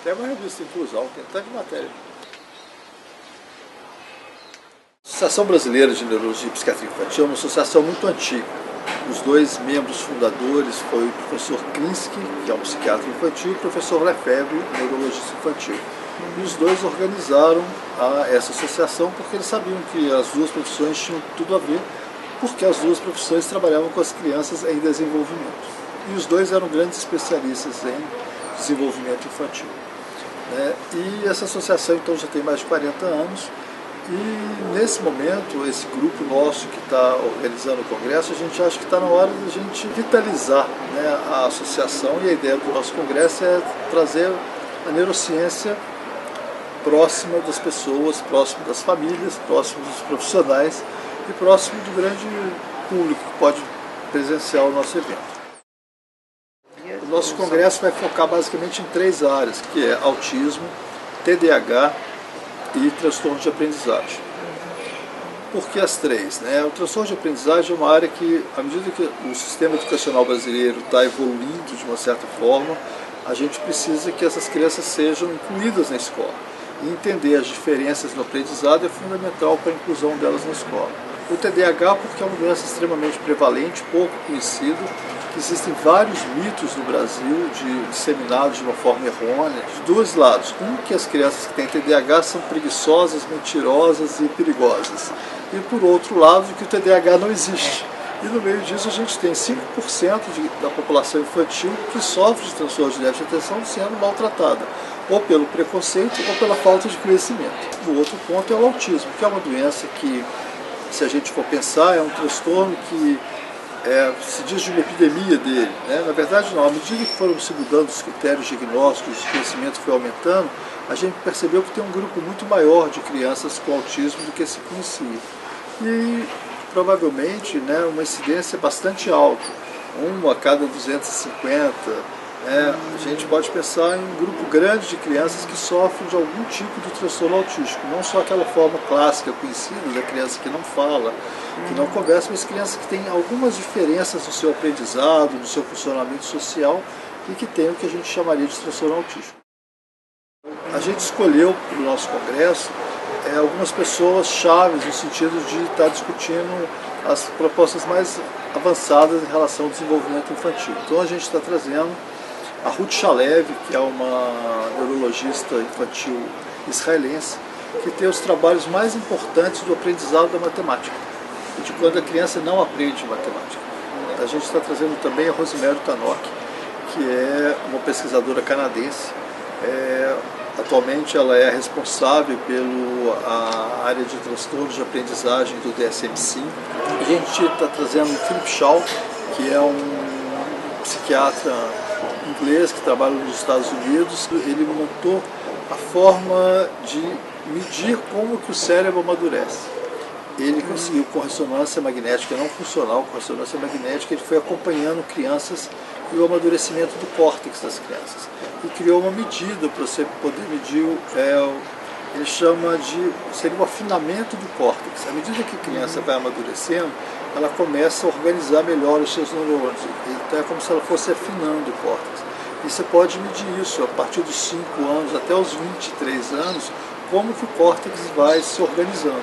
Até uma revista Inclusão, tem tanta matéria. A Associação Brasileira de Neurologia e Psiquiatria Infantil é uma associação muito antiga. Os dois membros fundadores foi o professor Klinsky, que é um psiquiatra infantil, e o professor Lefebvre, neurologista infantil. E os dois organizaram essa associação porque eles sabiam que as duas profissões tinham tudo a ver, porque as duas profissões trabalhavam com as crianças em desenvolvimento. E os dois eram grandes especialistas em desenvolvimento infantil. E essa associação então já tem mais de 40 anos. E nesse momento, esse grupo nosso que está organizando o congresso, a gente acha que está na hora de a gente vitalizar, a associação, e a ideia do nosso congresso é trazer a neurociência próxima das pessoas, próximo das famílias, próximo dos profissionais e próximo do grande público que pode presenciar o nosso evento. O nosso congresso vai focar basicamente em 3 áreas, que é autismo, TDAH e transtorno de aprendizagem. Por que as 3? O transtorno de aprendizagem é uma área que, à medida que o sistema educacional brasileiro está evoluindo de uma certa forma, a gente precisa que essas crianças sejam incluídas na escola. E entender as diferenças no aprendizado é fundamental para a inclusão delas na escola. O TDAH, porque é uma doença extremamente prevalente, pouco conhecida, que existem vários mitos no Brasil disseminados de uma forma errônea, de dois lados. Um, que as crianças que têm TDAH são preguiçosas, mentirosas e perigosas. E por outro lado, que o TDAH não existe. E no meio disso a gente tem 5% da população infantil que sofre de transtorno de déficit de atenção sendo maltratada, ou pelo preconceito ou pela falta de conhecimento. O outro ponto é o autismo, que é uma doença que, se a gente for pensar, é um transtorno que se diz de uma epidemia dele. Na verdade não, à medida que foram se mudando os critérios diagnósticos, o conhecimento foi aumentando, a gente percebeu que tem um grupo muito maior de crianças com autismo do que se conhecia. E provavelmente uma incidência bastante alta, 1 a cada 250. A gente pode pensar em um grupo grande de crianças que sofrem de algum tipo de transtorno autístico, não só aquela forma clássica conhecida da criança que não fala, que não conversa, mas crianças que têm algumas diferenças no seu aprendizado, no seu funcionamento social e que tem o que a gente chamaria de transtorno autístico. A gente escolheu para o nosso congresso algumas pessoas chaves no sentido de estar discutindo as propostas mais avançadas em relação ao desenvolvimento infantil. Então a gente está trazendo a Ruth Shalev, que é uma neurologista infantil israelense, que tem os trabalhos mais importantes do aprendizado da matemática, de quando a criança não aprende matemática. A gente está trazendo também a Rosemary Tannock, que é uma pesquisadora canadense. Atualmente ela é responsável pela área de transtornos de aprendizagem do DSM-5. A gente está trazendo o Philip Shaw, que é um psiquiatra inglês que trabalha nos Estados Unidos. Ele montou a forma de medir como que o cérebro amadurece. Ele conseguiu, com ressonância magnética não funcional, com ressonância magnética, ele foi acompanhando crianças e o amadurecimento do córtex das crianças. E criou uma medida para você poder medir, ele chama de, seria o afinamento do córtex. À medida que a criança vai amadurecendo, ela começa a organizar melhor os seus neurônios. Então é como se ela fosse afinando o córtex. E você pode medir isso a partir dos 5 anos até os 23 anos, como que o córtex vai se organizando.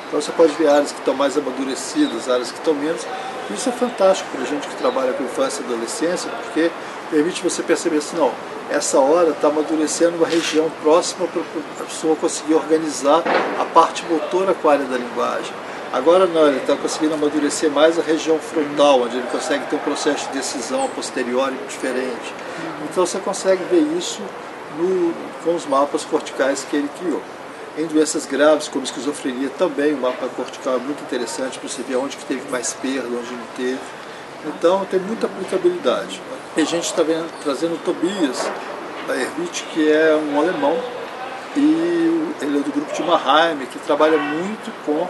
Então você pode ver áreas que estão mais amadurecidas, áreas que estão menos. Isso é fantástico para a gente que trabalha com infância e adolescência, porque permite você perceber assim, não, essa hora está amadurecendo uma região próxima para a pessoa conseguir organizar a parte motora com a área da linguagem. Agora não, ele está conseguindo amadurecer mais a região frontal, onde ele consegue ter um processo de decisão a posteriori diferente. Então você consegue ver isso com os mapas corticais que ele criou. Em doenças graves, como esquizofrenia, também o mapa cortical é muito interessante para você ver onde que teve mais perda, onde não teve. Então tem muita aplicabilidade. E a gente está trazendo o Tobias Erwich, que é um alemão, e ele é do grupo de Mannheim, que trabalha muito com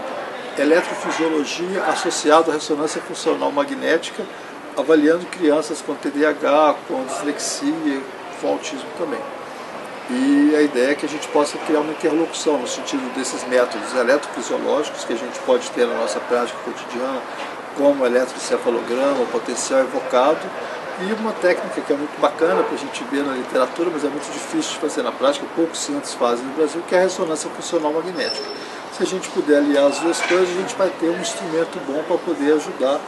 eletrofisiologia associada à ressonância funcional magnética, avaliando crianças com TDAH, com dislexia, com autismo também. E a ideia é que a gente possa criar uma interlocução no sentido desses métodos eletrofisiológicos que a gente pode ter na nossa prática cotidiana, como eletroencefalograma, potencial evocado, E uma técnica que é muito bacana para a gente ver na literatura, mas é muito difícil de fazer na prática, poucos centros fazem no Brasil, que é a ressonância funcional magnética. Se a gente puder aliar as duas coisas, a gente vai ter um instrumento bom para poder ajudar,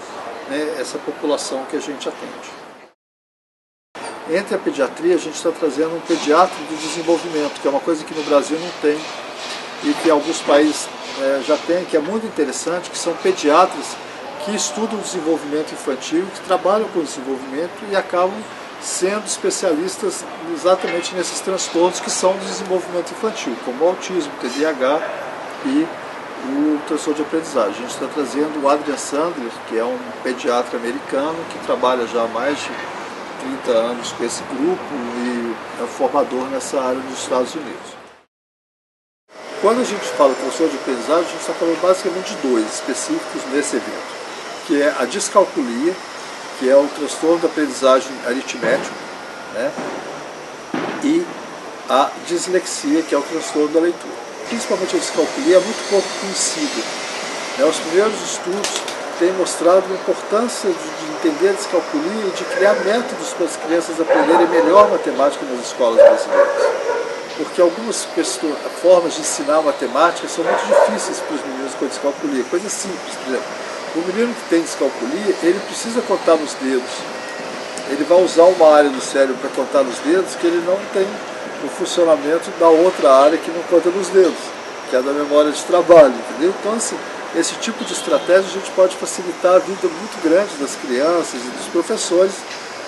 né, essa população que a gente atende. Entre a pediatria, a gente está trazendo um pediatra do desenvolvimento, que é uma coisa que no Brasil não tem e que alguns países já tem, que é muito interessante, que são pediatras que estudam o desenvolvimento infantil, que trabalham com o desenvolvimento e acabam sendo especialistas exatamente nesses transtornos que são do desenvolvimento infantil, como o autismo, o TDAH e o transtorno de aprendizagem. A gente está trazendo o Adrian Sandler, que é um pediatra americano que trabalha já há mais de 30 anos com esse grupo e é formador nessa área nos Estados Unidos. Quando a gente fala de transtorno de aprendizagem, a gente está falando basicamente de dois específicos nesse evento, que é a discalculia, que é o transtorno da aprendizagem aritmético, né? E a dislexia, que é o transtorno da leitura. Principalmente a discalculia é muito pouco conhecida, né? Os primeiros estudos têm mostrado a importância de entender a discalculia e de criar métodos para as crianças aprenderem melhor matemática nas escolas brasileiras. Porque algumas formas de ensinar matemática são muito difíceis para os meninos com discalculia, coisa simples, por exemplo. O menino que tem discalculia, ele precisa contar nos dedos. Ele vai usar uma área do cérebro para contar nos dedos que ele não tem o funcionamento da outra área que não conta nos dedos, que é da memória de trabalho, entendeu? Então, assim, esse tipo de estratégia a gente pode facilitar a vida muito grande das crianças e dos professores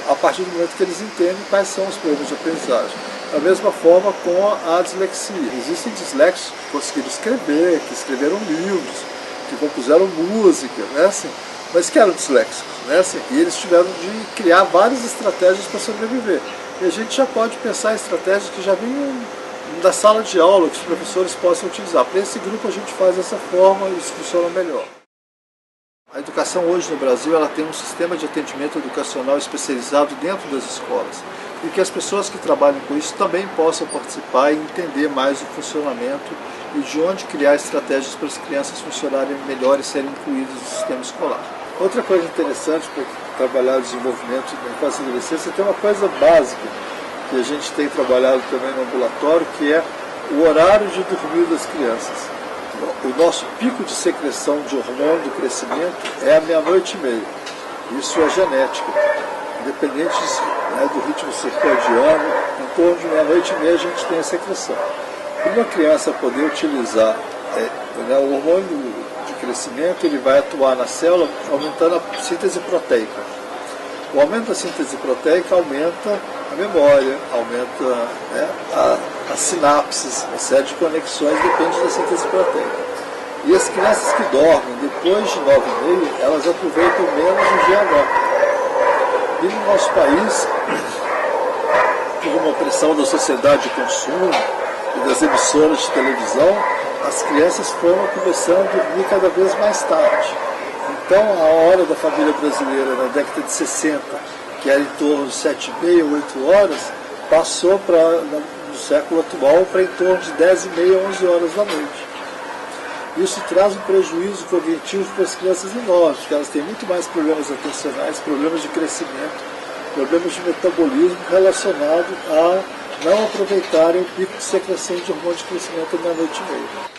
a partir do momento que eles entendem quais são os problemas de aprendizagem. Da mesma forma com a dislexia. Existem disléxicos que conseguiram escrever, que escreveram livros, que compuseram música, né, assim, mas que eram disléxicos, né, assim, e eles tiveram de criar várias estratégias para sobreviver. E a gente já pode pensar em estratégias que já vinham da sala de aula, que os professores possam utilizar. Para esse grupo a gente faz dessa forma e isso funciona melhor. A educação hoje no Brasil ela tem um sistema de atendimento educacional especializado dentro das escolas e que as pessoas que trabalham com isso também possam participar e entender mais o funcionamento e de onde criar estratégias para as crianças funcionarem melhor e serem incluídas no sistema escolar. Outra coisa interessante para trabalhar o desenvolvimento da infância e adolescência tem uma coisa básica que a gente tem trabalhado também no ambulatório, que é o horário de dormir das crianças. O nosso pico de secreção de hormônio do crescimento é a 00:30. Isso é genética. Independente, né, do ritmo circadiano, em torno de 00:30 a gente tem a secreção. Para uma criança poder utilizar né, o hormônio de crescimento, ele vai atuar na célula aumentando a síntese proteica. O aumento da síntese proteica aumenta a memória, aumenta, né, as sinapses, uma série de conexões depende da síntese proteica. E as crianças que dormem depois de 9:30, elas aproveitam menos o GH. E no nosso país, por uma pressão da sociedade de consumo e das emissoras de televisão, as crianças foram começando a dormir cada vez mais tarde. Então, a hora da família brasileira na década de 60, que era em torno de 7:30, 8 horas, passou no século atual para em torno de 10:30, 11 horas da noite. Isso traz um prejuízo cognitivo para as crianças enormes, porque elas têm muito mais problemas atencionais, problemas de crescimento, problemas de metabolismo relacionados a não aproveitarem o pico de secreção de hormônio de crescimento na 00:30.